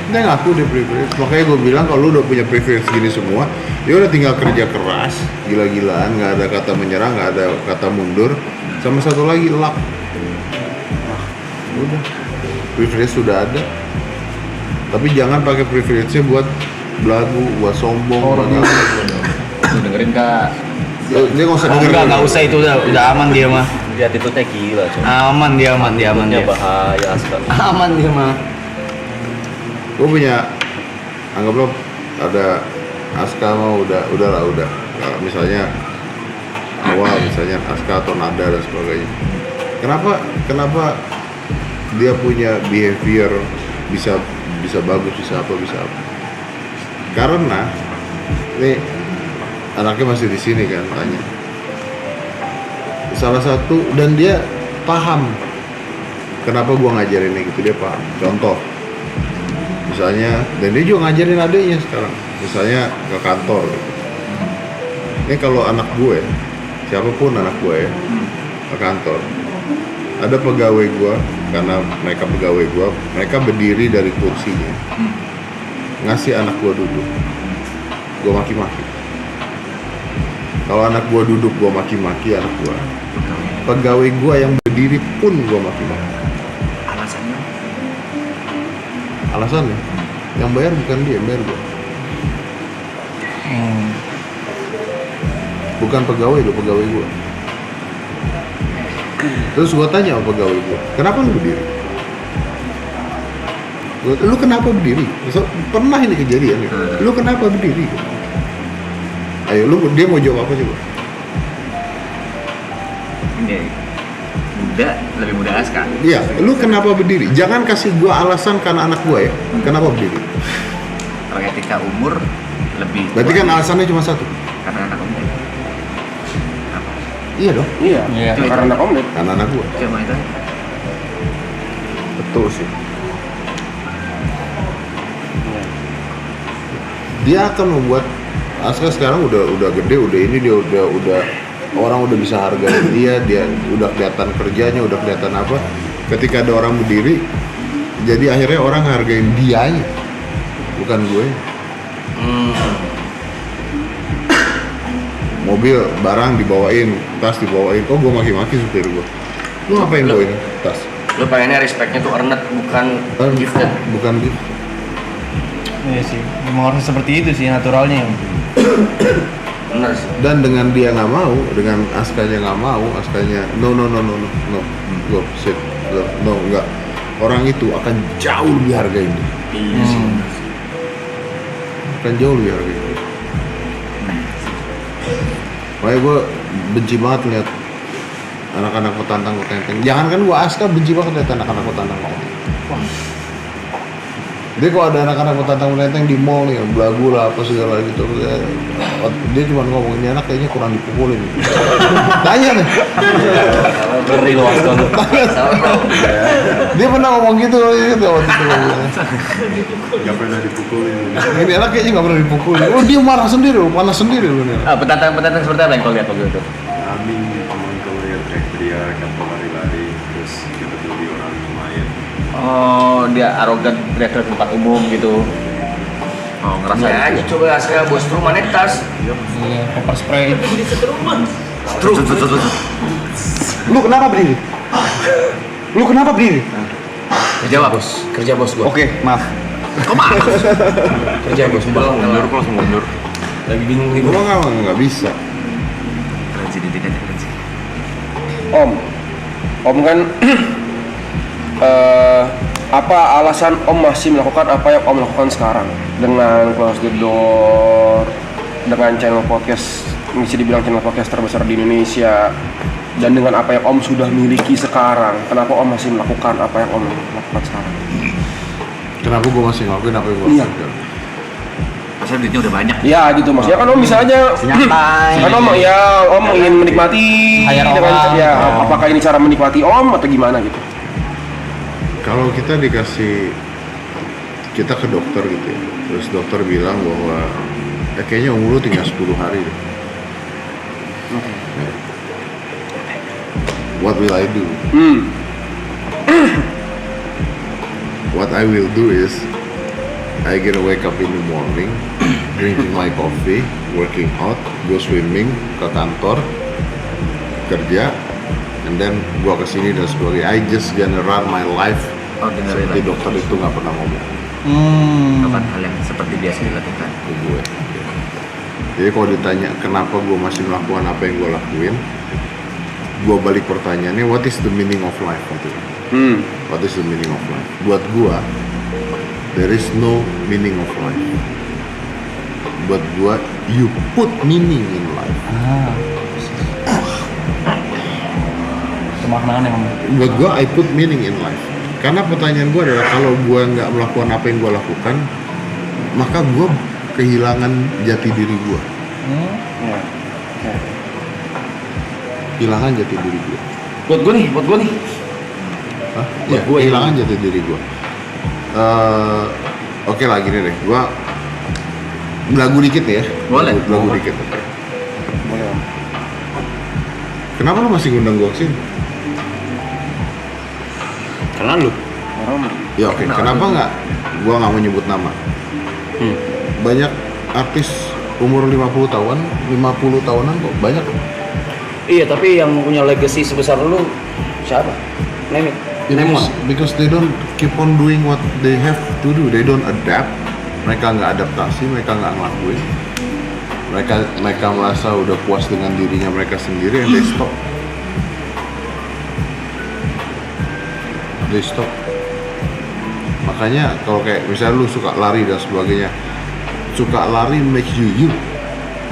Dia ngaku dia privilege. Makanya gue bilang kalau lu udah punya privilege gini semua, ya udah tinggal kerja keras, gila-gilaan, nggak ada kata menyerah, nggak ada kata mundur. Sama satu lagi luck. Udah, privilege sudah ada. Tapi jangan pakai privilege-nya buat belagu, buat sombong. Lu dengerin Kak. Dia nggak usah dengerin. Enggak usah, itu udah aman dia mah. Lihat itu teh gila coy. Aman dia. Bahaya sekali. Aman dia mah. Gue punya, anggaplah ada Aska mah udah. Nah, misalnya awal, misalnya Aska atau Nada dan sebagainya. Kenapa dia punya behavior bisa bagus, bisa apa? Karena ini anaknya masih di sini kan, tanya. Salah satu, dan dia paham kenapa gua ngajarin gitu, dia paham. Contoh, misalnya, dan dia juga ngajarin adiknya sekarang, misalnya ke kantor gitu. Ini kalau anak gue, siapapun anak gue ya, ke kantor, ada pegawai gue, karena mereka pegawai gue, mereka berdiri dari kursinya, ngasih anak gue duduk, gue maki-maki. Kalau anak gue duduk, gue maki-maki anak gue. Pegawai gue yang berdiri pun gue maki-maki. Alasannya, yang bayar bukan dia, yang bayar gue. Bukan pegawai lo, pegawai gue. Terus gue tanya sama pegawai gue, kenapa lu berdiri? Lu kenapa berdiri? So, pernah ini kejadian gitu. Lu kenapa berdiri? Ayo, dia mau jawab apa coba? Ini lebih muda Aska. Iya, lu kenapa berdiri? Jangan kasih gua alasan karena anak gua ya. Kenapa berdiri? Kalau etika umur lebih. Berarti kan alasannya cuma satu. Karena anak om. Iya dong. Iya. Karena anak om. Karena anak gua. Cuma itu. Betul sih. Dia akan membuat Aska sekarang udah gede, dia udah orang udah bisa hargain dia udah kelihatan kerjanya, udah kelihatan apa. Ketika ada orang berdiri, jadi akhirnya orang hargain dianya, bukan gue. Mobil barang dibawain, tas dibawain, gue maki-maki supir gue. Lu ngapain bawain tas? Lu pengennya respectnya tuh earned, bukan gifted. Bukan gitu. Iya sih, memang harus seperti itu sih naturalnya. Bener sih. Dan dengan dia nggak mau, dengan Askanya nggak mau, Askanya no, go sit, no, enggak. Orang itu akan jauh lebih hargain dia. Iya sih. Akan jauh lebih hargain dia. Makanya gue benci banget lihat anak-anak petantang. Jangan kan gue Aska benci banget lihat anak-anak petantang. Dia kalau ada anak-anak petantang di mall nih, belagu lah apa segala gitu, dia cuma ngomong, ini anak kayaknya kurang dipukulin. Tanya nih. Beri luas banget. Dia pernah ngomong gitu waktu itu. Gak pernah dipukulin. Ini anak kayaknya nggak pernah dipukulin. Oh, dia marah sendiri, panas sendiri loh nih. Petantang seperti apa yang kau lihat waktu itu? Kami cuma kalau lihat teriak-teriak atau lari-lari terus dibetuli orang lumayan. Oh, dia arogan teriak di tempat umum gitu. Oh, ngerasain aja. Coba saya bos rumah naik tas. Iya, pepper spray. Lu kenapa berdiri? Kerja bos gua. Oke, maaf. Kerja bos gua. Mundur kalau mundur. Lagi bingung nih Gua gua. nggak bisa. Keren didik aja keren sih. Om kan apa alasan Om masih melakukan apa yang Om lakukan sekarang dengan Close the Door, dengan channel podcast, bisa dibilang channel podcast terbesar di Indonesia, dan dengan apa yang Om sudah miliki sekarang? Kenapa Om masih melakukan apa yang Om lakukan sekarang? Kenapa gua masih ngelakuin apa yang gua Iya. lakukan? Masa duitnya udah banyak. Ya gitu maksudnya kan Om bisa aja Nyantai. kan Om ingin menikmati Hire dengan orang. ya apakah ini cara menikmati Om atau gimana gitu? Kalau kita ke dokter gitu ya, terus dokter bilang bahwa kayaknya umur lu tinggal 10 hari deh. Ya. What will I do? what I will do is I gonna wake up in the morning, drinking my coffee, working out, go swimming, ke kantor, kerja, and then gua kesini dan sebagainya. I just gonna run my life Ordinary seperti life. dokter itu nggak pernah ngomong Apa hal yang seperti biasa dilakukan. ke gue. Jadi kalau ditanya kenapa gue masih melakukan apa yang gue lakuin, gue balik pertanyaannya, what is the meaning of life? Gitu. What is the meaning of life? Buat gue, there is no meaning of life. Buat gue, you put meaning in life. Kemaknaan yang Buat gue, I put meaning in life. Karena pertanyaan gue adalah kalau gue nggak melakukan apa yang gue lakukan, maka gue kehilangan jati diri gue. Ya. Kehilangan jati diri gue. Buat gue nih. Hah? Buat Ya, gue kehilangan jati diri gue. Oke lah gini deh, gue lagu dikit ya. Boleh. Lagu dikit. Oke. Boleh Om. Kenapa lu masih ngundang gue kesini? Karena lu. Orang Ya oke, kenapa nggak? Gue nggak mau nyebut nama. Banyak artis umur 50 tahun, 50 tahunan kok banyak. Iya, tapi yang punya legacy sebesar lu siapa? Name it. Because they don't keep on doing what they have to do. They don't adapt. Mereka nggak adaptasi, mereka nggak ngelakuin. Mereka merasa udah puas dengan dirinya mereka sendiri, and they stop. They stop. Makanya kalau kayak misalnya lu suka lari dan sebagainya, suka lari makes you you.